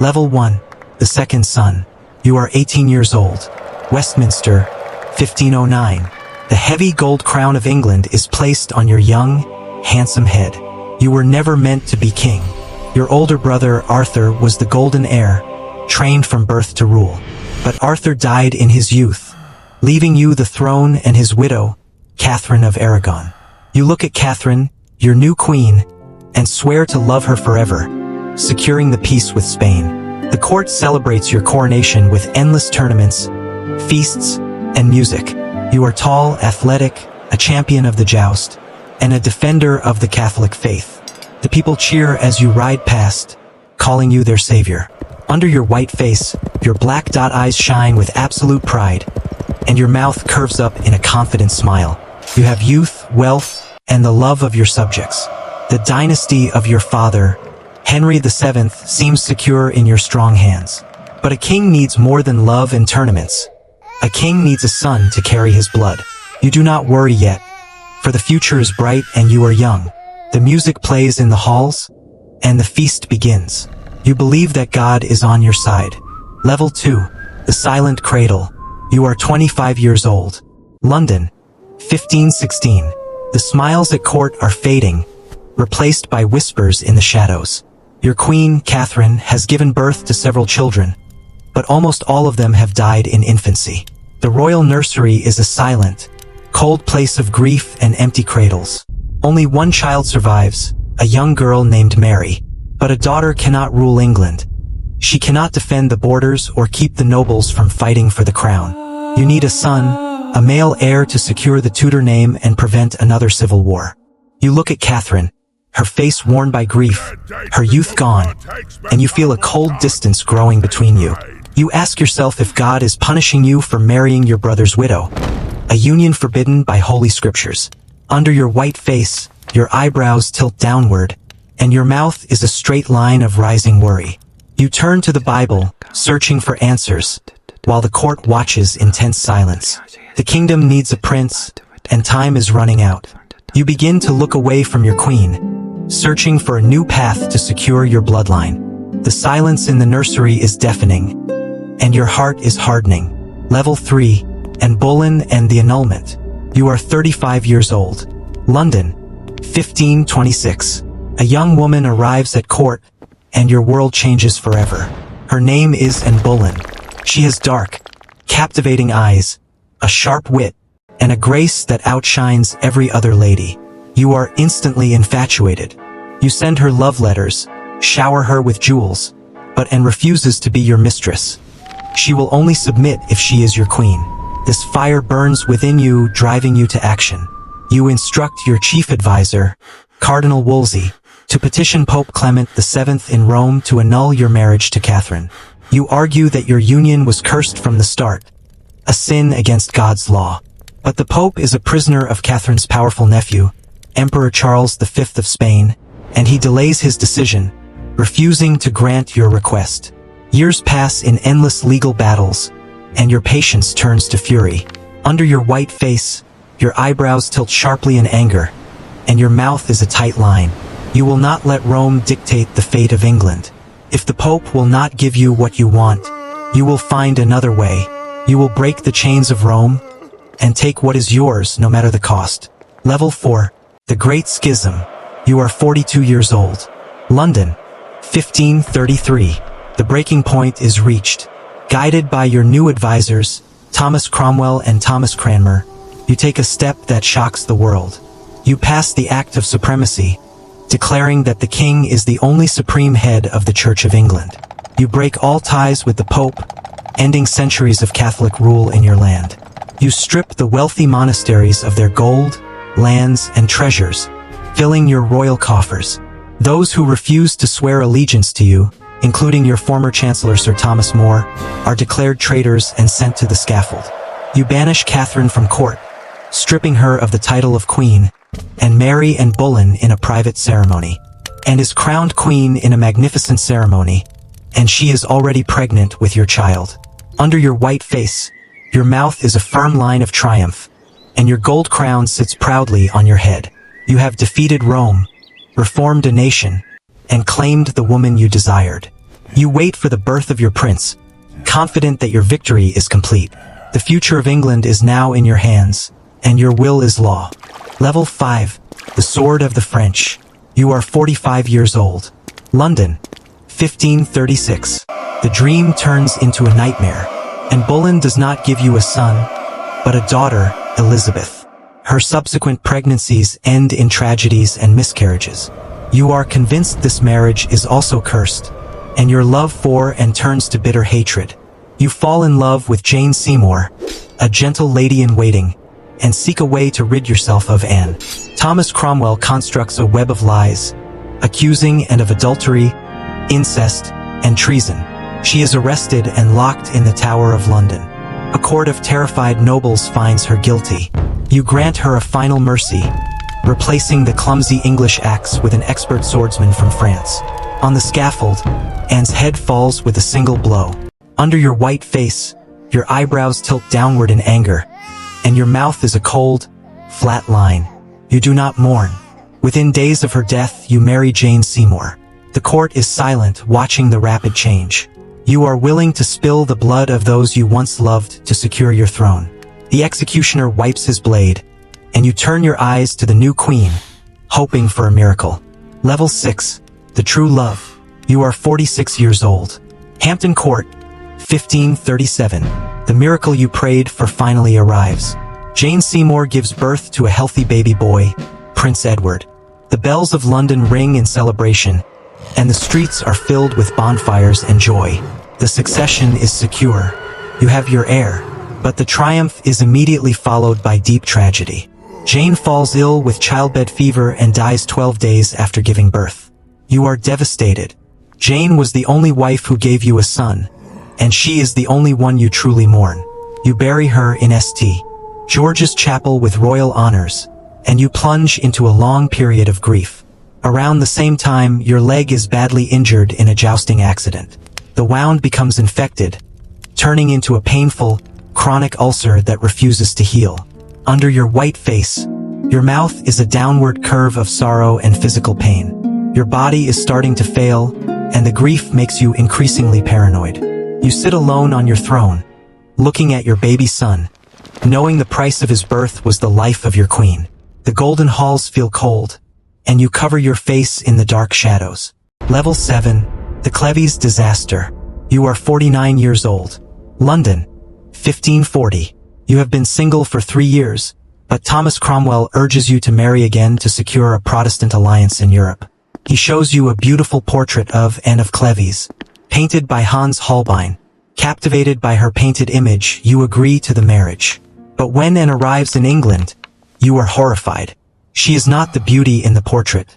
Level 1. The Second Son. You are 18 years old. Westminster, 1509. The heavy gold crown of England is placed on your young, handsome head. You were never meant to be king. Your older brother, Arthur, was the golden heir, trained from birth to rule. But Arthur died in his youth, leaving you the throne and his widow, Catherine of Aragon. You look at Catherine, your new queen, and swear to love her forever, securing the peace with Spain. The court celebrates your coronation with endless tournaments, feasts, and music. You are tall, athletic, a champion of the joust, and a defender of the Catholic faith. The people cheer as you ride past, calling you their savior. Under your white face, your black dot eyes shine with absolute pride, and your mouth curves up in a confident smile. You have youth, wealth, and the love of your subjects. The dynasty of your father, Henry VII, seems secure in your strong hands. But a king needs more than love and tournaments. A king needs a son to carry his blood. You do not worry yet, for the future is bright and you are young. The music plays in the halls, and the feast begins. You believe that God is on your side. Level 2. The Silent Cradle. You are 25 years old. London, 1516. The smiles at court are fading, replaced by whispers in the shadows. Your queen, Catherine, has given birth to several children, but almost all of them have died in infancy. The royal nursery is a silent, cold place of grief and empty cradles. Only one child survives, a young girl named Mary. But a daughter cannot rule England. She cannot defend the borders or keep the nobles from fighting for the crown. You need a son, a male heir to secure the Tudor name and prevent another civil war. You look at Catherine, her face worn by grief, her youth gone, and you feel a cold distance growing between you. You ask yourself if God is punishing you for marrying your brother's widow, a union forbidden by holy scriptures. Under your white face, your eyebrows tilt downward, and your mouth is a straight line of rising worry. You turn to the Bible, searching for answers, while the court watches in tense silence. The kingdom needs a prince, and time is running out. You begin to look away from your queen, searching for a new path to secure your bloodline. The silence in the nursery is deafening, and your heart is hardening. Level 3, and Bullen and the Annulment. You are 35 years old. London, 1526. A young woman arrives at court, and your world changes forever. Her name is Anne Boleyn. She has dark, captivating eyes, a sharp wit, and a grace that outshines every other lady. You are instantly infatuated. You send her love letters, shower her with jewels, but Anne refuses to be your mistress. She will only submit if she is your queen. This fire burns within you, driving you to action. You instruct your chief advisor, Cardinal Wolsey, to petition Pope Clement VII in Rome to annul your marriage to Catherine. You argue that your union was cursed from the start, a sin against God's law. But the Pope is a prisoner of Catherine's powerful nephew, Emperor Charles V of Spain, and he delays his decision, refusing to grant your request. Years pass in endless legal battles, and your patience turns to fury. Under your white face, your eyebrows tilt sharply in anger, and your mouth is a tight line. You will not let Rome dictate the fate of England. If the Pope will not give you what you want, you will find another way. You will break the chains of Rome and take what is yours no matter the cost. Level 4. The Great Schism. You are 42 years old. London, 1533. The breaking point is reached. Guided by your new advisors, Thomas Cromwell and Thomas Cranmer, you take a step that shocks the world. You pass the Act of Supremacy, declaring that the king is the only supreme head of the Church of England. You break all ties with the Pope, ending centuries of Catholic rule in your land. You strip the wealthy monasteries of their gold, lands, and treasures, filling your royal coffers. Those who refuse to swear allegiance to you, including your former Chancellor Sir Thomas More, are declared traitors and sent to the scaffold. You banish Catherine from court, stripping her of the title of queen, and marry Anne Boleyn in a private ceremony. Anne is crowned queen in a magnificent ceremony, and she is already pregnant with your child. Under your white face, your mouth is a firm line of triumph, and your gold crown sits proudly on your head. You have defeated Rome, reformed a nation, and claimed the woman you desired. You wait for the birth of your prince, confident that your victory is complete. The future of England is now in your hands, and your will is law. Level 5. The Sword of the French. You are 45 years old. London, 1536. The dream turns into a nightmare, and Boleyn does not give you a son, but a daughter, Elizabeth. Her subsequent pregnancies end in tragedies and miscarriages. You are convinced this marriage is also cursed, and your love for and turns to bitter hatred. You fall in love with Jane Seymour, a gentle lady-in-waiting, and seek a way to rid yourself of Anne. Thomas Cromwell constructs a web of lies, accusing and of adultery, incest, and treason. She is arrested and locked in the Tower of London. A court of terrified nobles finds her guilty. You grant her a final mercy, replacing the clumsy English axe with an expert swordsman from France. On the scaffold, Anne's head falls with a single blow. Under your white face, your eyebrows tilt downward in anger, and your mouth is a cold, flat line. You do not mourn. Within days of her death, you marry Jane Seymour. The court is silent, watching the rapid change. You are willing to spill the blood of those you once loved to secure your throne. The executioner wipes his blade, and you turn your eyes to the new queen, hoping for a miracle. Level 6. The True Love. You are 46 years old. Hampton Court, 1537. The miracle you prayed for finally arrives. Jane Seymour gives birth to a healthy baby boy, Prince Edward. The bells of London ring in celebration, and the streets are filled with bonfires and joy. The succession is secure. You have your heir, but the triumph is immediately followed by deep tragedy. Jane falls ill with childbed fever and dies 12 days after giving birth. You are devastated. Jane was the only wife who gave you a son, and she is the only one you truly mourn. You bury her in St. George's Chapel with royal honors, and you plunge into a long period of grief. Around the same time, your leg is badly injured in a jousting accident. The wound becomes infected, turning into a painful, chronic ulcer that refuses to heal. Under your white face, your mouth is a downward curve of sorrow and physical pain. Your body is starting to fail, and the grief makes you increasingly paranoid. You sit alone on your throne, looking at your baby son, knowing the price of his birth was the life of your queen. The golden halls feel cold, and you cover your face in the dark shadows. Level 7. The Cleves Disaster. You are 49 years old. London, 1540. You have been single for 3 years, but Thomas Cromwell urges you to marry again to secure a Protestant alliance in Europe. He shows you a beautiful portrait of Anne of Cleves, painted by Hans Holbein. Captivated by her painted image, you agree to the marriage. But when Anne arrives in England, you are horrified. She is not the beauty in the portrait.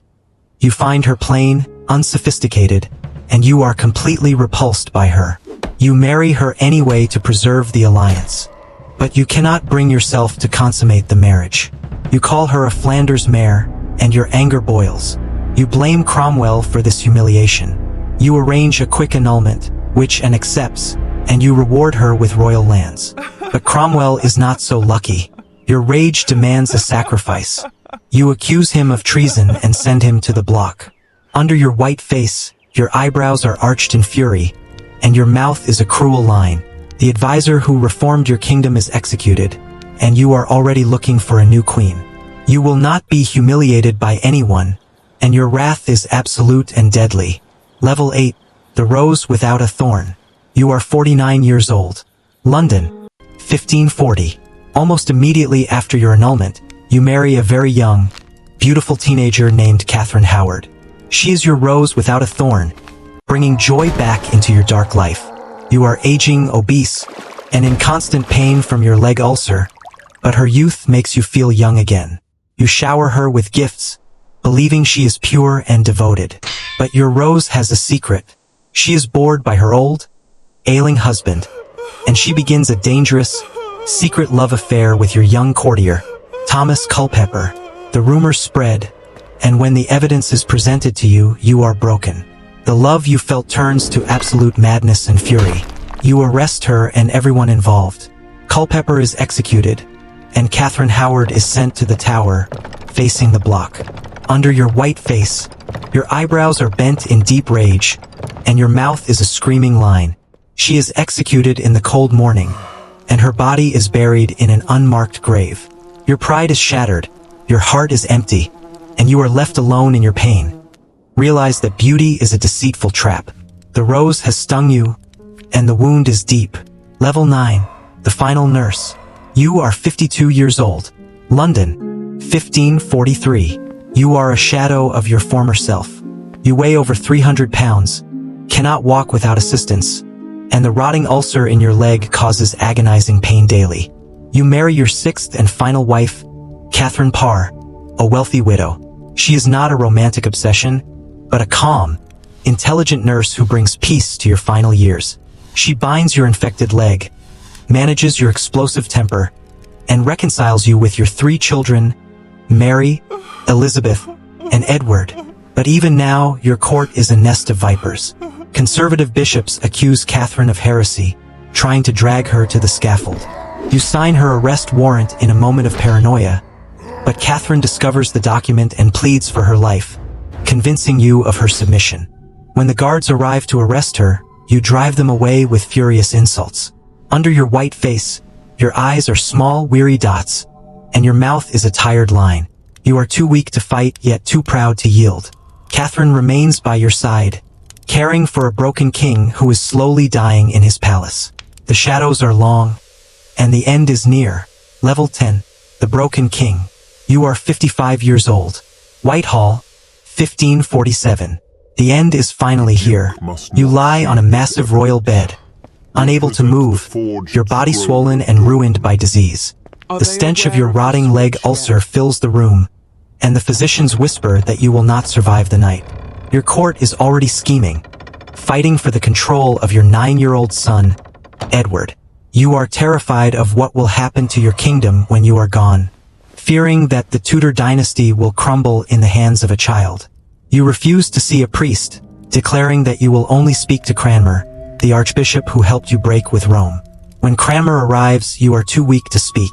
You find her plain, unsophisticated, and you are completely repulsed by her. You marry her anyway to preserve the alliance. But you cannot bring yourself to consummate the marriage. You call her a Flanders mare, and your anger boils. You blame Cromwell for this humiliation. You arrange a quick annulment, which Anne accepts, and you reward her with royal lands. But Cromwell is not so lucky. Your rage demands a sacrifice. You accuse him of treason and send him to the block. Under your white face, your eyebrows are arched in fury, and your mouth is a cruel line. The advisor who reformed your kingdom is executed, and you are already looking for a new queen. You will not be humiliated by anyone, and your wrath is absolute and deadly. Level 8. The Rose Without a Thorn. You are 49 years old. London, 1540. Almost immediately after your annulment, you marry a very young, beautiful teenager named Catherine Howard. She is your rose without a thorn, bringing joy back into your dark life. You are aging, obese, and in constant pain from your leg ulcer, but her youth makes you feel young again. You shower her with gifts, believing she is pure and devoted. But your rose has a secret. She is bored by her old, ailing husband, and she begins a dangerous, secret love affair with your young courtier, Thomas Culpeper. The rumors spread, and when the evidence is presented to you, you are broken. The love you felt turns to absolute madness and fury. You arrest her and everyone involved. Culpeper is executed, and Catherine Howard is sent to the Tower, facing the block. Under your white face, your eyebrows are bent in deep rage, and your mouth is a screaming line. She is executed in the cold morning, and her body is buried in an unmarked grave. Your pride is shattered, your heart is empty, and you are left alone in your pain. Realize that beauty is a deceitful trap. The rose has stung you, and the wound is deep. Level 9, the final nurse. You are 52 years old. London, 1543. You are a shadow of your former self. You weigh over 300 pounds, cannot walk without assistance, and the rotting ulcer in your leg causes agonizing pain daily. You marry your sixth and final wife, Catherine Parr, a wealthy widow. She is not a romantic obsession, but a calm, intelligent nurse who brings peace to your final years. She binds your infected leg, manages your explosive temper, and reconciles you with your 3 children, Mary, Elizabeth, and Edward. But even now, your court is a nest of vipers. Conservative bishops accuse Catherine of heresy, trying to drag her to the scaffold. You sign her arrest warrant in a moment of paranoia, but Catherine discovers the document and pleads for her life, convincing you of her submission. When the guards arrive to arrest her, you drive them away with furious insults. Under your white face, your eyes are small, weary dots, and your mouth is a tired line. You are too weak to fight, yet too proud to yield. Catherine remains by your side, caring for a broken king who is slowly dying in his palace. The shadows are long, and the end is near. Level 10, the Broken King. You are 55 years old. Whitehall, 1547. The end is finally here. You lie on a massive royal bed, unable to move, your body swollen and ruined by disease. The stench of your rotting leg ulcer fills the room, and the physicians whisper that you will not survive the night. Your court is already scheming, fighting for the control of your 9-year-old son, Edward. You are terrified of what will happen to your kingdom when you are gone, fearing that the Tudor dynasty will crumble in the hands of a child. You refuse to see a priest, declaring that you will only speak to Cranmer, the archbishop who helped you break with Rome. When Cranmer arrives, you are too weak to speak.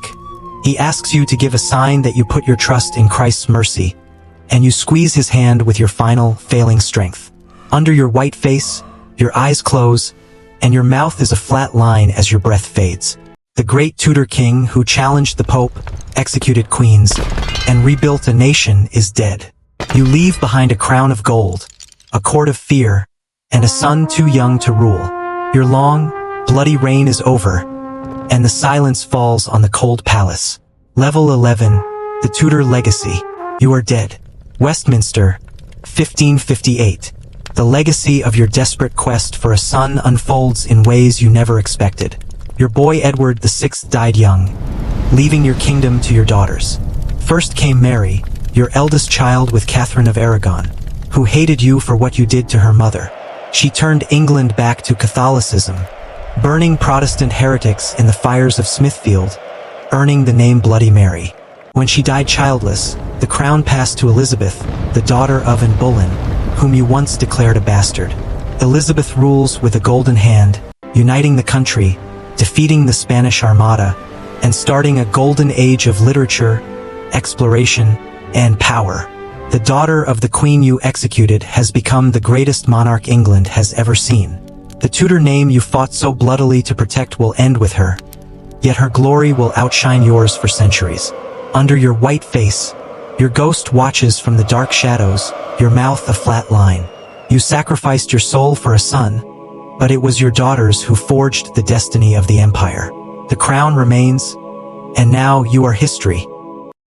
He asks you to give a sign that you put your trust in Christ's mercy, and you squeeze his hand with your final, failing strength. Under your white face, your eyes close, and your mouth is a flat line as your breath fades. The great Tudor king who challenged the Pope, executed queens, and rebuilt a nation is dead. You leave behind a crown of gold, a court of fear, and a son too young to rule. Your long, bloody reign is over, and the silence falls on the cold palace. Level 11, the Tudor legacy. You are dead. Westminster, 1558. The legacy of your desperate quest for a son unfolds in ways you never expected. Your boy Edward VI died young, leaving your kingdom to your daughters. First came Mary, your eldest child with Catherine of Aragon, who hated you for what you did to her mother. She turned England back to Catholicism, burning Protestant heretics in the fires of Smithfield, earning the name Bloody Mary. When she died childless, the crown passed to Elizabeth, the daughter of Anne Boleyn, whom you once declared a bastard. Elizabeth rules with a golden hand, uniting the country, defeating the Spanish Armada, and starting a golden age of literature, exploration, and power. The daughter of the queen you executed has become the greatest monarch England has ever seen. The Tudor name you fought so bloodily to protect will end with her, yet her glory will outshine yours for centuries. Under your white face, your ghost watches from the dark shadows, your mouth a flat line. You sacrificed your soul for a son, but it was your daughters who forged the destiny of the empire. The crown remains, and now you are history.